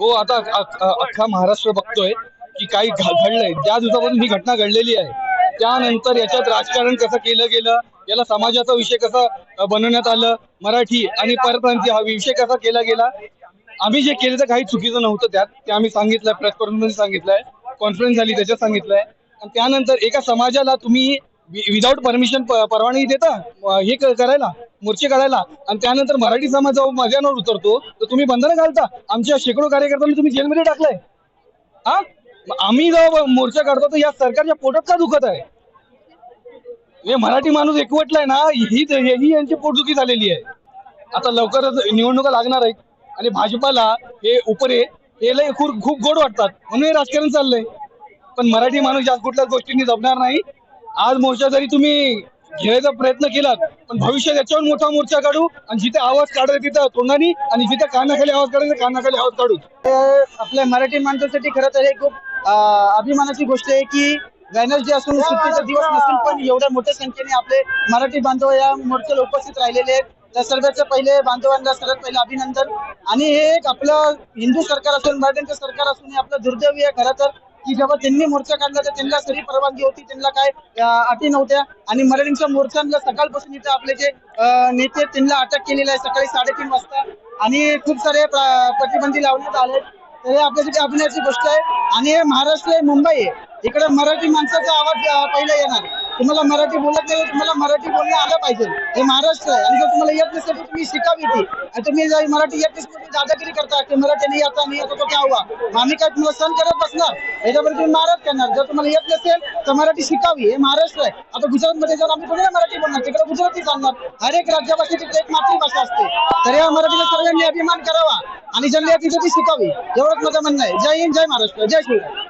हो, आता अख्खा महाराष्ट्र बघतोय की काही घडलंय. ज्या दिवसापासून ही घटना घडलेली आहे त्यानंतर याच्यात राजकारण कसं केलं गेलं, याला समाजाचा विषय कसा बनवण्यात आलं, मराठी आणि परप्रांतीय हा विषय कसा केला गेला. आम्ही जे केलं तर काही चुकीचं नव्हतं त्यात, ते आम्ही सांगितलंय, प्रेस कॉन्फरन्स सांगितलंय, कॉन्फरन्स झाली त्याच्यात सांगितलंय. आणि त्यानंतर एका समाजाला तुम्ही विदाऊट परमिशन परवानगी देता हे करायला, मोर्चे काढायला, आणि त्यानंतर मराठी समाज जेव्हा मैदानावर उतरतो तर तुम्ही बंधनं घालता. आमच्या शेकडो कार्यकर्त्यांना तुम्ही जेलमध्ये टाकलंय. हा, आम्ही जेव्हा मोर्चा काढतो तर या सरकारच्या पोटात का दुखत आहे? हे मराठी माणूस एकवटलाय ना, ही यांची पोटदुखी झालेली आहे. आता लवकरच निवडणुका लागणार आहेत आणि भाजपाला हे उपरे हे लय खूप गोड वाटतात म्हणून हे राजकारण चाललंय. पण मराठी माणूस या कुठल्याच गोष्टींनी जपणार नाही. आज मोर्चा जरी तुम्ही घ्यायचा प्रयत्न केलात, पण भविष्यात याच्यावर मोठा मोर्चा काढू आणि जिथे आवाज काढायचा तिथं तोंडानी आणि जिथे कानाखाली आवाज काढायचा कानाखाली आवाज काढू. आपल्या मराठी माणसासाठी खरं तर हे खूप अभिमानाची गोष्ट आहे की वेनसडे असून सुट्टीचा दिवस नसून पण एवढ्या मोठ्या संख्येने आपले मराठी बांधव या मोर्चाला उपस्थित राहिलेले आहेत. त्या सर्वांचं पहिले बांधवांना सर्वात पहिले अभिनंदन. आणि हे एक आपलं हिंदू सरकार असून मराठ्यांचं सरकार असून हे आपलं दुर्दैव आहे खरं तर की जेव्हा त्यांनी मोर्चा काढला तर त्यांना सरी परवानगी होती, त्यांना काय अटी नव्हत्या. आणि मराठींच्या मोर्चांना सकाळपासून इथे आपले जे नेते त्यांना अटक केलेलं आहे सकाळी 3:30 वाजता आणि खूप सारे प्रतिबंधी लावण्यात आले. तर हे आपल्यासाठी अभिनयाची गोष्ट आहे. आणि हे महाराष्ट्र आहे, मुंबई आहे, इकडे मराठी माणसाचा आवाज पहिला येणार. तुम्हाला मराठी बोलत नाही, तुम्हाला मराठी बोलणं आलं पाहिजे. हे महाराष्ट्र आहे आणि जर तुम्हाला येत नसेल तर तुम्ही शिकावी ती. आणि तुम्ही जर मराठी येत नसेल तुम्ही दादागिरी करता की मराठी नाही आता नाही आता तो क्या हुआ. आम्ही काय तुम्हाला सण करत बसणार, याच्यावर तुम्ही महाराज करणार. जर तुम्हाला येत नसेल तर मराठी शिकावी. हे महाराष्ट्र आहे. आता गुजरातमध्ये जर आम्ही कोणी मराठी बोलणार तिकडे गुजराती चालणार. हर एक राज्यापासून तिकडे एक मातृभाषा असते. तर या मराठीला सगळ्यांनी अभिमान करावा आणि ज्यांनी तिथे ती शिकावी. एवढंच माझं म्हणणं आहे. जय हिंद, जय महाराष्ट्र, जय श्रीराम.